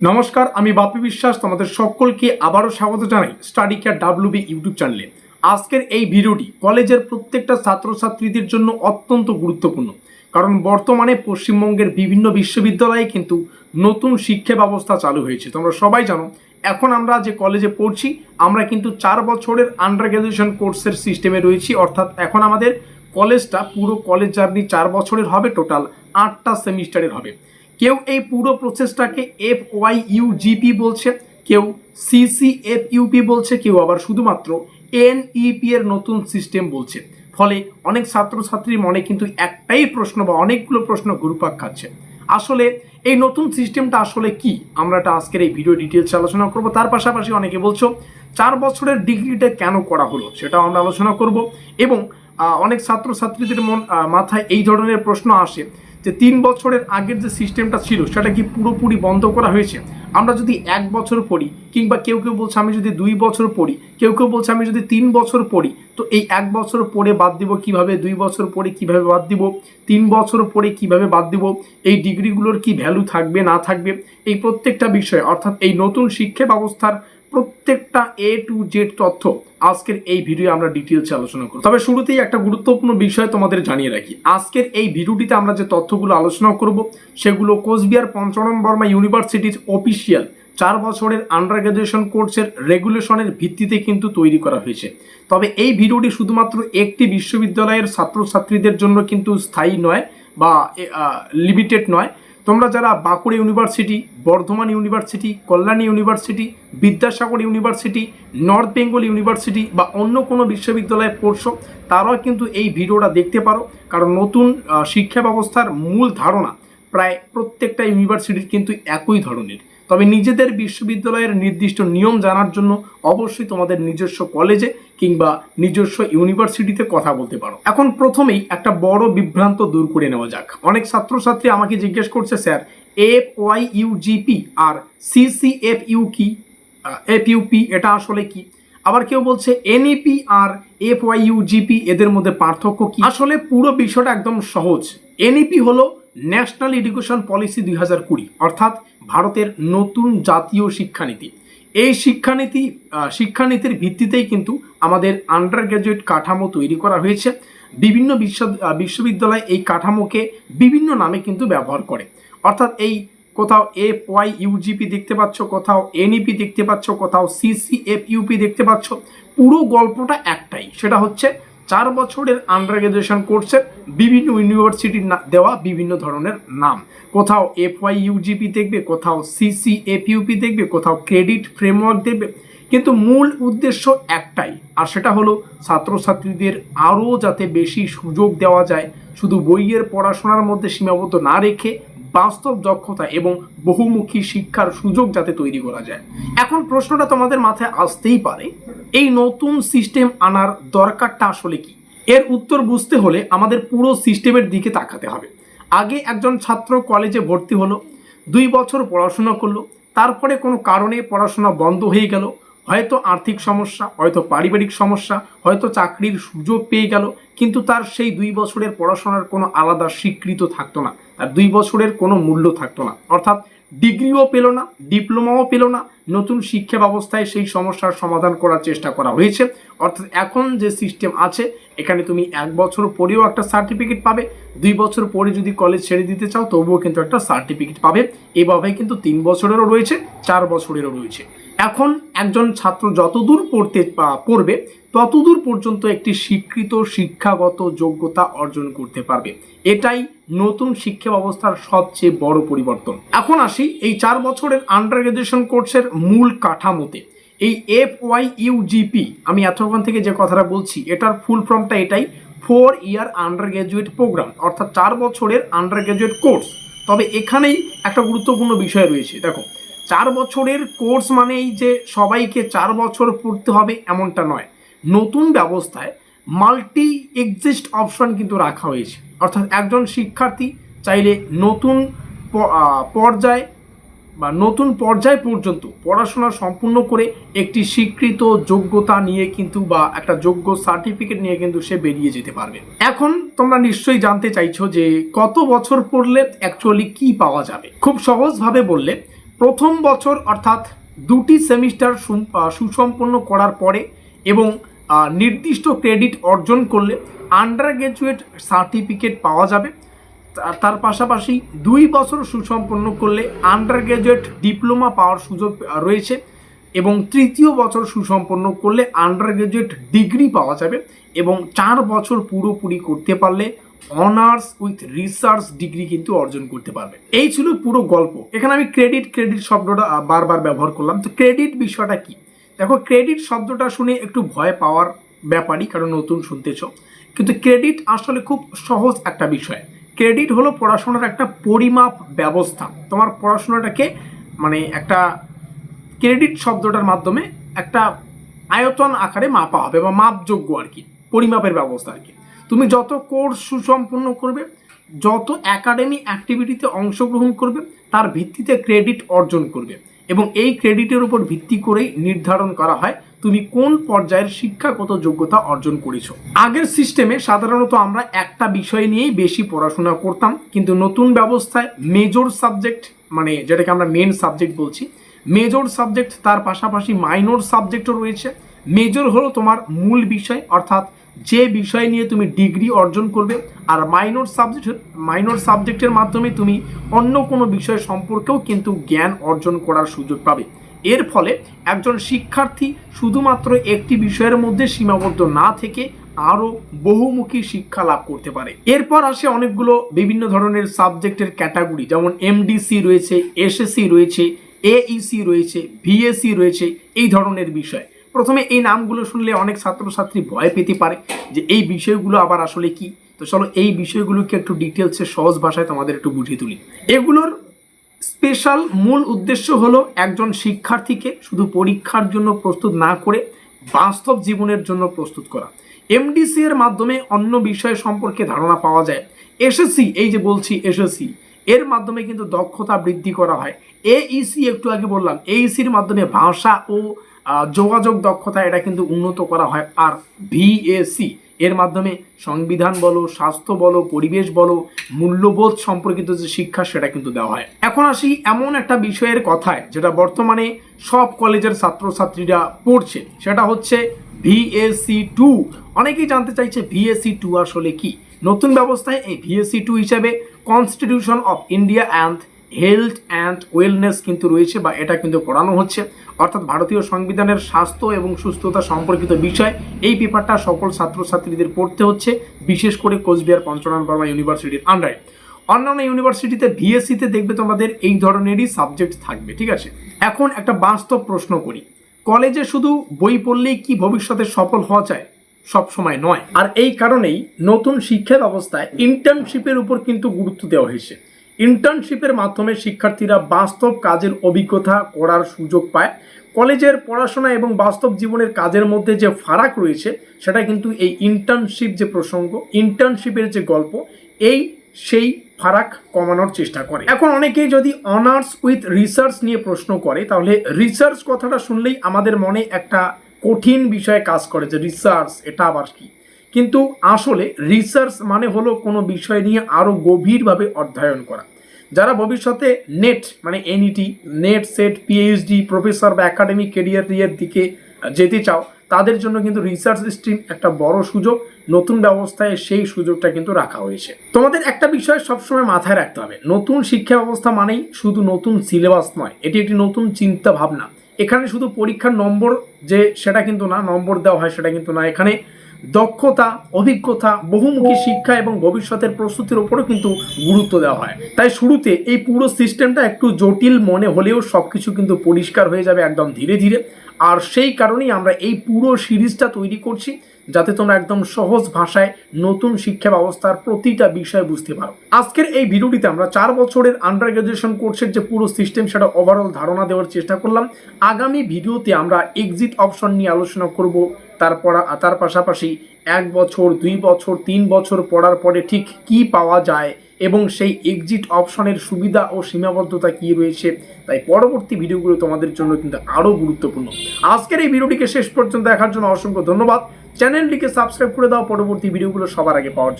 নমস্কার, আমি বাপি বিশ্বাস তোমাদের সকলকে আবারও স্বাগত জানাই স্টাডি কেয়ার ডাব্লিউবি ইউটিউব চ্যানেলে। আজকের এই ভিডিওটি কলেজের প্রত্যেকটা ছাত্রছাত্রীদের জন্য অত্যন্ত গুরুত্বপূর্ণ, কারণ বর্তমানে পশ্চিমবঙ্গের বিভিন্ন বিশ্ববিদ্যালয়ে কিন্তু নতুন শিক্ষা ব্যবস্থা চালু হয়েছে। তোমরা সবাই জানো এখন আমরা যে কলেজে পড়ছি আমরা কিন্তু 4 বছরের আন্ডার গ্র্যাজুয়েশন কোর্সের সিস্টেমে রয়েছি, অর্থাৎ এখন আমাদের কলেজটা পুরো কলেজ জার্নি 4 বছরের হবে, টোটাল 8টা সেমিস্টারের হবে। কেউ এই পুরো প্রসেসটাকে FYUGP বলছে, কেউ CCFUP বলছে, কেউ আবার শুধুমাত্র NEP এর নতুন সিস্টেম বলছে। ফলে অনেক ছাত্রছাত্রীর মনে কিন্তু একটাই প্রশ্ন বা অনেকগুলো প্রশ্ন ঘুরপাক খাচ্ছে, আসলে এই নতুন সিস্টেমটা আসলে কি। আমরা এটা আজকের এই ভিডিও ডিটেলস আলোচনা করব। তার পাশাপাশি অনেকে বলছো 4 বছরের ডিগ্রিটা কেন করা হলো সেটাও আমরা আলোচনা করব। এবং অনেক ছাত্রছাত্রীদের মাথায় এই ধরনের প্রশ্ন আসে যে 3 বছরের আগের যে সিস্টেমটা ছিল সেটা কি পুরোপুরি বন্ধ করা হয়েছে। আমরা যদি 1 বছর পড়ি, কিংবা কেউ কেউ বলছে আমি যদি 2 বছর পড়ি, কেউ কেউ বলছে আমি যদি 3 বছর পড়ি, তো এই 1 বছর পড়ে বাদ দিব কিভাবে, 2 বছর পড়ে কিভাবে বাদ দিব, 3 বছর পড়ে কিভাবে বাদ দিব, এই ডিগ্রিগুলোর কি ভ্যালু থাকবে না থাকবে, এই প্রত্যেকটা বিষয় অর্থাৎ এই নতুন শিক্ষা ব্যবস্থার প্রত্যেকটা A to Z তথ্য আজকের এই ভিডিও আমরা ডিটেইলসে আলোচনা করব। তবে শুরুতেই একটা গুরুত্বপূর্ণ বিষয় তোমাদের জানিয়ে রাখি, আজকের এই ভিডিওটিতে আমরা যে তথ্যগুলো আলোচনা করব সেগুলো কোচবিহার পঞ্চানন বর্মা ইউনিভার্সিটির অফিসিয়াল 4 বছরের আন্ডার গ্র্যাজুয়েশন কোর্সের রেগুলেশনের ভিত্তিতে কিন্তু তৈরি করা হয়েছে। তবে এই ভিডিওটি শুধুমাত্র একটি বিশ্ববিদ্যালয়ের ছাত্রছাত্রীদের জন্য কিন্তু স্থায়ী নয় বা লিমিটেড নয়। তোমরা যারা Bankura university, Bardhaman university, Kalyani university, Vidyasagar university, north Bengal university বা অন্য কোনো বিশ্ববিদ্যালয়ে পড়ছো তারাও কিন্তু এই ভিডিওটা দেখতে পারো, কারণ নতুন শিক্ষা ব্যবস্থার মূল ধারণা প্রায় প্রত্যেকটা ইউনিভার্সিটির কিন্তু একই ধরনের। তবে নিজেদের বিশ্ববিদ্যালয়ের নির্দিষ্ট নিয়ম জানার জন্য অবশ্যই তোমাদের নিজস্ব কলেজে কিংবা নিজস্ব ইউনিভার্সিটিতে কথা বলতে পারো। এখন প্রথমেই একটা বড় বিভ্রান্ত দূর করে নেওয়া যাক। অনেক ছাত্রছাত্রী আমাকে জিজ্ঞেস করছে, স্যার FYUGP আর CCFUP এটা আসলে কি। আবার কেউ বলছে NEP আর FYUGP এদের মধ্যে পার্থক্য কি। আসলে পুরো বিষয়টা একদম সহজ। NEP হলো ন্যাশনাল এডুকেশন পলিসি 2020, অর্থাৎ ভারতের নতুন জাতীয় শিক্ষানীতি। এই শিক্ষানীতির ভিত্তিতেই কিন্তু আমাদের আন্ডার গ্র্যাজুয়েট কাঠামো তৈরি করা হয়েছে। বিভিন্ন বিশ্ববিদ্যালয় এই কাঠামোকে বিভিন্ন নামে কিন্তু ব্যবহার করে, অর্থাৎ এই কোথাও FYUGP দেখতে পাচ্ছ, কোথাও NEP দেখতে পাচ্ছ, কোথাও CCFUP দেখতে পাচ্ছ। পুরো গল্পটা একটাই, সেটা হচ্ছে 4 বছরের আন্ডার গ্র্যাজুয়েশন কোর্সের বিভিন্ন ইউনিভার্সিটির দেওয়া বিভিন্ন ধরনের নাম। কোথাও FYUGP দেখবে, কোথাও CCFUP দেখবে, কোথাও ক্রেডিট ফ্রেমওয়ার্ক দেখবে, কিন্তু মূল উদ্দেশ্য একটাই, আর সেটা হলো ছাত্রছাত্রীদের আরও যাতে বেশি সুযোগ দেওয়া যায়, শুধু বইয়ের পড়াশোনার মধ্যে সীমাবদ্ধ না রেখে বাস্তব দক্ষতা এবং বহুমুখী শিক্ষার সুযোগ যাতে তৈরি করা যায়। এখন প্রশ্নটা তোমাদের মাথায় আসতেই পারে, এই নতুন সিস্টেম আনার দরকারটা আসলে কি। এর উত্তর বুঝতে হলে আমাদের পুরো সিস্টেমের দিকে তাকাতে হবে। আগে একজন ছাত্র কলেজে ভর্তি হলো, 2 বছর পড়াশোনা করলো, তারপরে কোনো কারণে পড়াশোনা বন্ধ হয়ে গেল, হয়তো আর্থিক সমস্যা, হয়তো পারিবারিক সমস্যা, হয়তো চাকরির সুযোগ পেয়ে গেল, কিন্তু তার সেই 2 বছরের পড়াশোনার কোনো আলাদা স্বীকৃত থাকতো না, তার 2 বছরের কোনো মূল্য থাকতো না, অর্থাৎ ডিগ্রিও পেল না, ডিপ্লোমাও পেল না। নতুন শিক্ষা ব্যবস্থায় সেই সমস্যার সমাধান করার চেষ্টা করা হয়েছে, অর্থাৎ এখন যে সিস্টেম আছে এখানে তুমি 1 বছর পরেও একটা সার্টিফিকেট পাবে, 2 বছর পরে যদি কলেজ ছেড়ে দিতে চাও তবুও কিন্তু একটা সার্টিফিকেট পাবে। এভাবে কিন্তু 3 বছরেরও রয়েছে, 4 বছরেরও রয়েছে। এখন একজন ছাত্র যতদূর পড়বে ততদূর পর্যন্ত একটি স্বীকৃত শিক্ষাগত যোগ্যতা অর্জন করতে পারবে। এটাই নতুন শিক্ষা ব্যবস্থার সবচেয়ে বড় পরিবর্তন। এখন আসি এই 4 বছরের আন্ডার গ্র্যাজুয়েশন কোর্সের মূল কাঠামোতে। এই FYUGP আমি এতক্ষণ থেকে যে কথাটা বলছি এটার ফুল ফর্মটা এটাই, 4 ইয়ার আন্ডার গ্র্যাজুয়েট প্রোগ্রাম, অর্থাৎ 4 বছরের আন্ডার গ্র্যাজুয়েট কোর্স। তবে এখানেই একটা গুরুত্বপূর্ণ বিষয় রয়েছে। দেখো, 4 বছরের কোর্স মানেই যে সবাইকে 4 বছর পড়তে হবে এমনটা নয়। নতুন ব্যবস্থায় মাল্টি এক্সিস্ট অপশন কিন্তু রাখা হয়েছে, অর্থাৎ একজন শিক্ষার্থী চাইলে নতুন পর্যায় পর্যন্ত পড়াশোনা সম্পূর্ণ করে একটি স্বীকৃত যোগ্যতা নিয়ে কিন্তু বা একটা যোগ্য সার্টিফিকেট নিয়ে কিন্তু সে বেরিয়ে যেতে পারবে। এখন তোমরা নিশ্চয়ই জানতে চাইছো যে কত বছর পড়লে অ্যাকচুয়ালি কি পাওয়া যাবে। খুব সহজভাবে বললে প্রথম বছর অর্থাৎ 2টি সেমিস্টার সুসম্পন্ন করার পরে এবং নির্দিষ্ট ক্রেডিট অর্জন করলে আন্ডার গ্র্যাজুয়েট সার্টিফিকেট পাওয়া যাবে। তার পাশাপাশি 2 বছর সুসম্পন্ন করলে আন্ডার গ্র্যাজুয়েট ডিপ্লোমা পাওয়ার সুযোগ রয়েছে এবং তৃতীয় বছর সুসম্পন্ন করলে আন্ডার গ্র্যাজুয়েট ডিগ্রি পাওয়া যাবে এবং 4 বছর পুরোপুরি করতে পারলে অনার্স উইথ রিসার্চ ডিগ্রি কিন্তু অর্জন করতে পারবে। এই ছিল পুরো গল্প। এখানে আমি ক্রেডিট শব্দটা বারবার ব্যবহার করলাম। তো ক্রেডিট বিষয়টা কি? দেখো, ক্রেডিট শব্দটা শুনে একটু ভয় পাওয়ার ব্যাপারই, কারণ নতুন শুনতেছ, কিন্তু ক্রেডিট আসলে খুব সহজ একটা বিষয়। ক্রেডিট হলো পড়াশোনার একটা পরিমাপ ব্যবস্থা। তোমার পড়াশোনাটাকে মানে একটা ক্রেডিট শব্দটার মাধ্যমে একটা আয়তন আকারে মাপা হবে বা মাপযোগ্য আর কি, পরিমাপের ব্যবস্থা আর কি। তুমি যত কোর্স সুসম্পন্ন করবে, যত একাডেমি অ্যাক্টিভিটিতে অংশগ্রহণ করবে, তার ভিত্তিতে ক্রেডিট অর্জন করবে এবং এই ক্রেডিটের উপর ভিত্তি করেই নির্ধারণ করা হয় তুমি কোন পর্যায়ের শিক্ষাগত যোগ্যতা অর্জন করেছো। আগের সিস্টেমে সাধারণত আমরা একটা বিষয় নিয়েই বেশি পড়াশোনা করতাম, কিন্তু নতুন ব্যবস্থায় মেজর সাবজেক্ট, মানে যেটাকে আমরা মেন সাবজেক্ট বলছি, মেজর সাবজেক্ট, তার পাশাপাশি মাইনর সাবজেক্টও রয়েছে। মেজর হলো তোমার মূল বিষয়, অর্থাৎ যে বিষয় নিয়ে তুমি ডিগ্রি অর্জন করবে, আর মাইনর সাবজেক্টের মাধ্যমে তুমি অন্য কোনো বিষয় সম্পর্কেও কিন্তু জ্ঞান অর্জন করার সুযোগ পাবে। এর ফলে একজন শিক্ষার্থী শুধুমাত্র একটি বিষয়ের মধ্যে সীমাবদ্ধ না থেকে আরও বহুমুখী শিক্ষা লাভ করতে পারে। এরপর আসে অনেকগুলো বিভিন্ন ধরনের সাবজেক্টের ক্যাটাগরি, যেমন এমডিসি রয়েছে, এসএসসি রয়েছে, এইসি রয়েছে, ভিএসসি রয়েছে, এই ধরনের বিষয়। প্রথমে এই নামগুলো শুনলে অনেক ছাত্রছাত্রী ভয় পেতে পারে যে এই বিষয়গুলো আবার আসলে কি। তো চলো এই বিষয়গুলোকে একটু ডিটেলসে সহজ ভাষায় তোমাদের একটু বুঝিয়ে তুলি। এগুলোর স্পেশাল মূল উদ্দেশ্য হলো একজন শিক্ষার্থীকে শুধু পরীক্ষার জন্য প্রস্তুত না করে বাস্তব জীবনের জন্য প্রস্তুত করা। এমডিসি এর মাধ্যমে অন্য বিষয় সম্পর্কে ধারণা পাওয়া যায়। এসএসসি, এই যে বলছি এসএসসি, এর মাধ্যমে কিন্তু দক্ষতা বৃদ্ধি করা হয়। এইসি একটু আগে বললাম, এইসির মাধ্যমে ভাষা ও যোগাযোগ দক্ষতা এটা কিন্তু উন্নত করা হয়। আর ভিএসি এর মাধ্যমে সংবিধান বলো, স্বাস্থ্য বলো, পরিবেশ বলো, মূল্যবোধ সম্পর্কিত যে শিক্ষা সেটা কিন্তু দেওয়া হয়। এখন আসি এমন একটা বিষয়ের কথায় যেটা বর্তমানে সব কলেজের ছাত্রছাত্রীরা পড়ছে, সেটা হচ্ছে ভিএসি 2। অনেকেই জানতে চাইছে ভিএসি 2 আসলে কি। নতুন ব্যবস্থায় এই ভিএসি 2 হিসেবে constitution of India and health and wellness কিন্তু রয়েছে, বা এটা কিন্তু পড়ানো হচ্ছে। অর্থাৎ ভারতীয় সংবিধানের স্বাস্থ্য এবং সুস্থতা সম্পর্কিত বিষয়, এই পেপারটা সকল ছাত্রছাত্রীদের পড়তে হচ্ছে, বিশেষ করে কোচবিহার পঞ্চনন বর্মা ইউনিভার্সিটির আন্ডারে। অন্যান্য ইউনিভার্সিটিতে ভিএসসিতে দেখবে তোমাদের এই ধরনেরই সাবজেক্ট থাকবে, ঠিক আছে। এখন একটা বাস্তব প্রশ্ন করি, কলেজে শুধু বই পড়লেই কি ভবিষ্যতে সফল হওয়া যায়? সব সময় নয়। আর এই কারণেই নতুন শিক্ষা ব্যবস্থায় ইন্টার্নশিপের উপর কিন্তু গুরুত্ব দেওয়া হয়েছে। ইন্টার্নশিপের মাধ্যমে শিক্ষার্থীরা বাস্তব কাজের অভিজ্ঞতা করার সুযোগ পায়। কলেজের পড়াশোনা এবং বাস্তব জীবনের কাজের মধ্যে যে ফারাক রয়েছে সেটা কিন্তু এই ইন্টার্নশিপ যে প্রসঙ্গ, ইন্টার্নশিপের যে গল্প, সেই ফারাক কমানোর চেষ্টা করে। এখন অনেকেই যদি অনার্স উইথ রিসার্চ নিয়ে প্রশ্ন করে, তাহলে রিসার্চ কথাটা শুনলেই আমাদের মনে একটা কঠিন বিষয় কাজ করে যে রিসার্চ এটা আবার কি। কিন্তু আসলে রিসার্চ মানে হলো কোনো বিষয় নিয়ে আরও গভীরভাবে অধ্যয়ন করা। যারা ভবিষ্যতে নেট মানে NET, net, set, PhD, professor বা একাডেমিক ক্যারিয়ারের দিকে যেতে চাও, তাদের জন্য কিন্তু রিসার্চ স্ট্রিম একটা বড় সুযোগ। নতুন ব্যবস্থায় সেই সুযোগটা কিন্তু রাখা হয়েছে। তোমাদের একটা বিষয় সবসময় মাথায় রাখতে হবে, নতুন শিক্ষা ব্যবস্থা মানেই শুধু নতুন সিলেবাস নয়, এটি একটি নতুন চিন্তা ভাবনা। এখানে শুধু পরীক্ষার নম্বর যে সেটা কিন্তু না, নম্বর দেওয়া হয় সেটা কিন্তু না। এখানে দক্ষতা, অভিজ্ঞতা, বহুমুখী শিক্ষা এবং ভবিষ্যতের প্রস্তুতির উপরও কিন্তু গুরুত্ব দেওয়া হয়। তাই শুরুতে এই পুরো সিস্টেমটা একটু জটিল মনে হলেও সবকিছু কিন্তু পরিষ্কার হয়ে যাবে একদম ধীরে ধীরে। আর সেই কারণেই আমরা এই পুরো সিরিজটা তৈরি করছি, যাতে তোমরা একদম সহজ ভাষায় নতুন শিক্ষা ব্যবস্থার প্রতিটা বিষয় বুঝতে পারো। আজকের এই ভিডিওটিতে আমরা 4 বছরের আন্ডার গ্র্যাজুয়েশন কোর্সের যে পুরো সিস্টেম সেটা ওভারঅল ধারণা দেওয়ার চেষ্টা করলাম। আগামী ভিডিওতে আমরা এক্সিট অপশন নিয়ে আলোচনা করব। তার পাশাপাশি 1 বছর, 2 বছর, 3 বছর পড়ার পরে ঠিক কি পাওয়া যায় এবং সেই এক্সিট অপশনের সুবিধা ও সীমাবদ্ধতা কি রয়েছে। তাই পরবর্তী ভিডিওগুলো তোমাদের জন্য কিন্তু আরও গুরুত্বপূর্ণ। আজকের এই ভিডিওটিকে শেষ পর্যন্ত দেখার জন্য অসংখ্য ধন্যবাদ। চ্যানেলটিকে সাবস্ক্রাইব করে দাও পরবর্তী ভিডিওগুলো সবার আগে পাওয়ার জন্য।